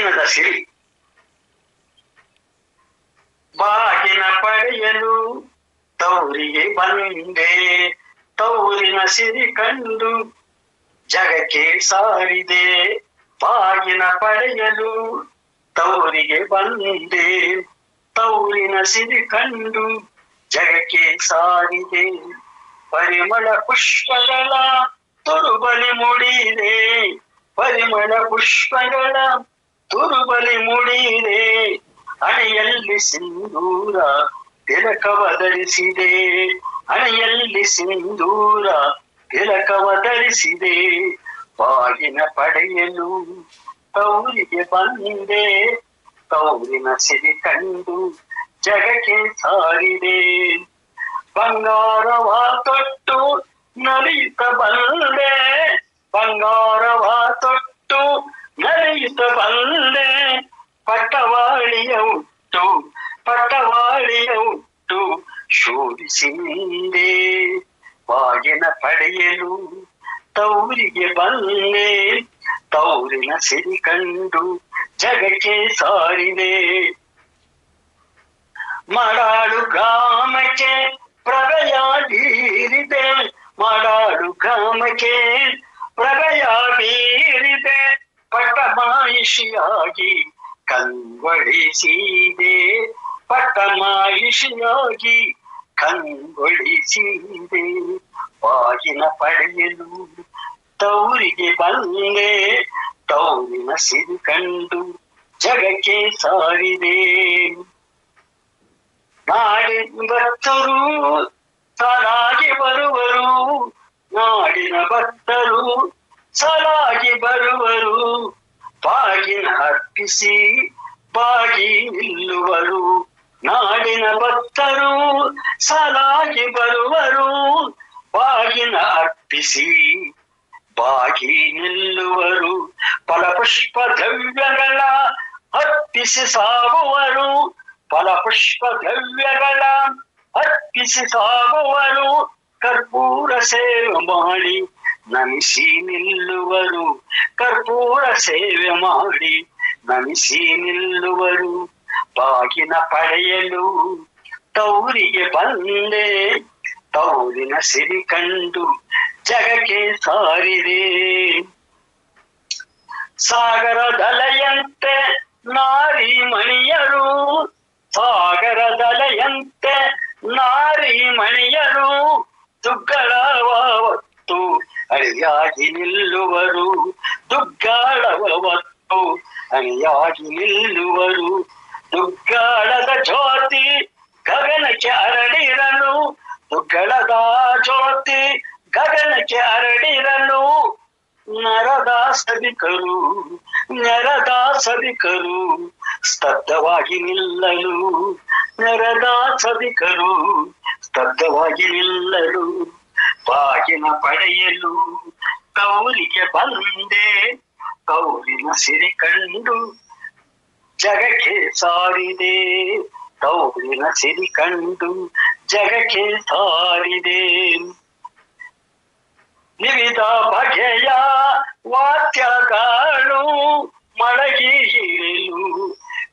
ಬಾಗಿನದ ಸಿರಿ ಬಾಗಿನ ಪಡೆಯಲು ತೌರಿಗೆ ಬಂದೆ, ತೌರಿನ ಸಿರಿ ಕಂಡು ಜಗಕ್ಕೆ ಸಾರಿದೆ. ಬಾಗಿನ ಪಡೆಯಲು ತೌರಿಗೆ ಬಂದೆ, ತೌರಿನ ಸಿರಿ ಕಂಡು ಜಗಕ್ಕೆ ಸಾರಿದೆ. ಪರಿಮಳ ಪುಷ್ಪಗಳ ತುರುಬಲಿ ಮುಡಿದೆ, ಪರಿಮಳ ಪುಷ್ಪಗಳ ತುರುಬಲಿ ಮುಡಿದೆ. ಹಣೆಯಲ್ಲಿ ಸಿಂಧೂರ ತಿಲಕವ ಧರಿಸಿದೆ, ಹಣೆಯಲ್ಲಿ ಸಿಂಧೂರ ತಿಲಕವ ಧರಿಸಿದೆ. ಬಾಗಿನ ಪಡೆಯಲು ತೌರಿಗೆ ಬಂದೆ, ತೌರಿನ ಸಿರಿ ಕಂಡು ಜಗಕ್ಕೆ ಸಾರಿದೆ. ಬಂಗಾರವ ತೊಟ್ಟು ನಲಿಯುತ್ತ ಬಂದೆ, ಬಂಗಾರವ ತೊಟ್ಟು ನಲಿಯುತ್ತ ಬಂದೆ. ಪಟ್ಟವಾಳಿಯ ಹುಟ್ಟು, ಪಟ್ಟವಾಳಿಯ ಹುಟ್ಟು ಶೋಧಿಸಿದೆ. ಬಾಗಿನ ಪಡೆಯಲು ತೌರಿಗೆ ಬಂದೆ, ತೌರಿನ ಸಿರಿ ಕಂಡು ಜಗಕ್ಕೆ ಸಾರಿದೆ. ಮಾಡಾಳು ಗ್ರಾಮಕ್ಕೆ ಪ್ರಭೆಯ ಬೀರಿದೆ, ಮಾಡಾಳು ಗ್ರಾಮಕ್ಕೆ ಪ್ರಭೆಯ ಬೀರಿದೆ. ಪಟ್ಟಮಾಯಿಷಿಯಾಗಿ ಕಂಗೊಳಿಸಿದೆ, ಪಟ್ಟಮಾಯಿಷಿಯಾಗಿ ಕಂಗೊಳಿಸಿದೆ. ಬಾಗಿನ ಪಡೆಯಲು ತೌರಿಗೆ ಬಂದೆ, ತೌರಿನ ಸಿರಿ ಕಂಡು ಜಗಕ್ಕೆ ಸಾರಿದೆ. ನಾಡಿನ ಭಕ್ತರು ಸಾಲಾಗಿ ಬರುವರು, ನಾಡಿನ ಭಕ್ತರು ಸಾಲಾಗಿ ಬರುವರು. ಬಾಗಿನ ಅರ್ಪಿಸಿ ಬಾಗಿ ನಿಲ್ಲುವರು, ನಾಡಿನ ಭಕ್ತರು ಸಾಲಾಗಿ ಬರುವರು. ಬಾಗಿನ ಅರ್ಪಿಸಿ ಬಾಗಿ ನಿಲ್ಲುವರು. ಫಲಪುಷ್ಪ ದ್ರವ್ಯಗಳ ಅರ್ಪಿಸಿ ಸಾಗುವರು, ಫಲಪುಷ್ಪ ದ್ರವ್ಯಗಳ ಅರ್ಪಿಸಿ ಸಾಗುವರು. ಕರ್ಪೂರ ಸೇವೆ ಮಾಡಿ ನಮಿಸಿ ನಿಲ್ಲುವರು, ಕರ್ಪೂರ ಸೇವೆ ಮಾಡಿ ನಮಿಸಿ ನಿಲ್ಲುವರು. ಬಾಗಿನ ಪಡೆಯಲು ತೌರಿಗೆ ಬಂದೆ, ತೌರಿನ ಸಿರಿ ಕಂಡು ಜಗಕ್ಕೆ ಸಾರಿದೆ. ಸಾಗರದಲೆಯಂತೆ ನಾರಿ ಮಣಿಯರು, ಸಾಗರದಲೆಯಂತೆ ನಾರಿ ಮಣಿಯರು. ದುಗ್ಗಳವತ್ತು ಅಣಿಯಾಗಿ ನಿಲ್ಲುವರು, ದುಗ್ಗಾಳವತ್ತು ಅಣಿಯಾಗಿ ನಿಲ್ಲುವರು. ದುಗ್ಗಾಳದ ಜ್ಯೋತಿ ಗಗನಕ್ಕೆ ಹರಡಿರಲು, ದುಗ್ಗಳದ ಜ್ಯೋತಿ ಗಗನಕ್ಕೆ ಹರಡಿರಲು. ನರದ ಸಭಿಕರು, ನೆರದ ಸಭಿಕರು ಸ್ತಬ್ಧವಾಗಿ ನಿಲ್ಲಲು, ನೆರದ ಸಭಿಕರು ಸ್ತಬ್ಧವಾಗಿ ನಿಲ್ಲಲು. ಬಾಗಿನ ಪಡೆಯಲು ತೌರಿಗೆ ಬಂದೆ, ತೌರಿನ ಸಿರಿ ಕಂಡು ಜಗಕ್ಕೆ ಸಾರಿದೆ, ತೌರಿನ ಸಿರಿ ಕಂಡು ಜಗಕ್ಕೆ ಸಾರಿದೆ. ವಿವಿಧ ಬಗೆಯ ವಾದ್ಯಗಳು ಮೊಳಗಿ ಇರಲು,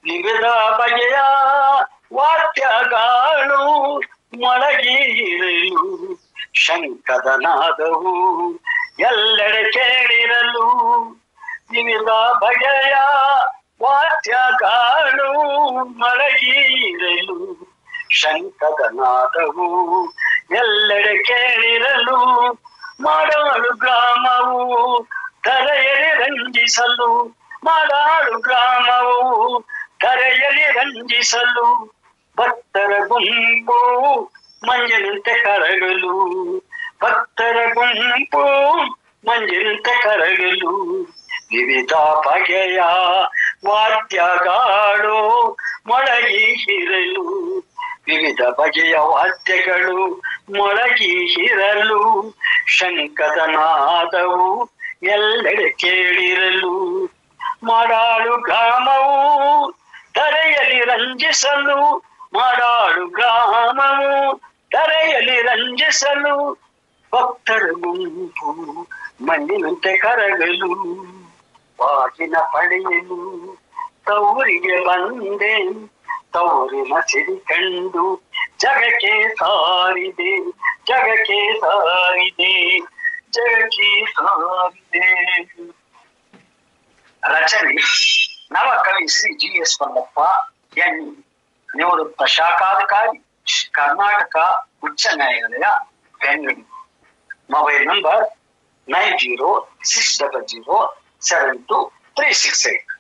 ವಿವಿಧ ಬಗೆಯ ವಾದ್ಯಗಳು ಮೊಳಗಿ ಇರಲು. ಶಂಕದ ನಾದವು ಎಲ್ಲೆಡೆ ಕೇಳಿರಲು, ವಿವಿಧ ಬಗೆಯ ವಾದ್ಯಗಳು ಮೊಳಗಿ ಇರಲು. ಶಂಕದ ನಾದವು ಎಲ್ಲೆಡೆ ಕೇಳಿರಲು. ಮಾಡಾಳು ಗ್ರಾಮವು ಧರೆಯಲ್ಲಿ ರಂಜಿಸಲು, ಮಾಡಾಳು ಗ್ರಾಮವು ಧರೆಯಲ್ಲಿ ರಂಜಿಸಲು. ಭಕ್ತರ ಗುಂಪು ಮಂಜಿನಂತೆ ಕರಗಲು, ಭಕ್ತರ ಗುಂಪು ಮಂಜಿನಂತೆ ಕರಗಲು. ವಿವಿಧ ಬಗೆಯ ವಾದ್ಯಗಳು ಮೊಳಗಿ ಇರಲು, ವಿವಿಧ ಬಗೆಯ ವಾದ್ಯಗಳು ಮೊಳಗಿ ಇರಲು. ಶಂಕದ ನಾದವು ಎಲ್ಲೆಡೆ ಕೇಳಿರಲು. ಮಾಡಾಳು ಗ್ರಾಮವು ಧರೆಯಲ್ಲಿ ರಂಜಿಸಲು, ಮಾಡಾಳು ಗ್ರಾಮವು ಧರೆಯಲ್ಲಿ ರಂಜಿಸಲು. ಭಕ್ತರ ಗುಂಪು ಮಣ್ಣಿನಂತೆ ಕರಗಲು, ಬಾಗಿನ ಪಡೆಯಲು ತವರಿಗೆ ಬಂದೆ ತವರಿನ ಸಿರಿ ಕಂಡು ಜಗಕ್ಕೆ ಸಾರಿದೆ ಜಗಕ್ಕೆ ಸಾರಿದೆ ಜಗಕ್ಕೆ ಸಾರಿದೆ. ರಚನೆ ನವಕವಿ ಶ್ರೀ GS ಪಲ್ಲಪ್ಪ ಎನ್, ನಿವೃತ್ತ ಶಾಖಾಧಿಕಾರಿ, ಕರ್ನಾಟಕ ಉಚ್ಚ ನ್ಯಾಯಾಲಯ, ಬೆಂಗಳೂರು. Mobile number 9060072368.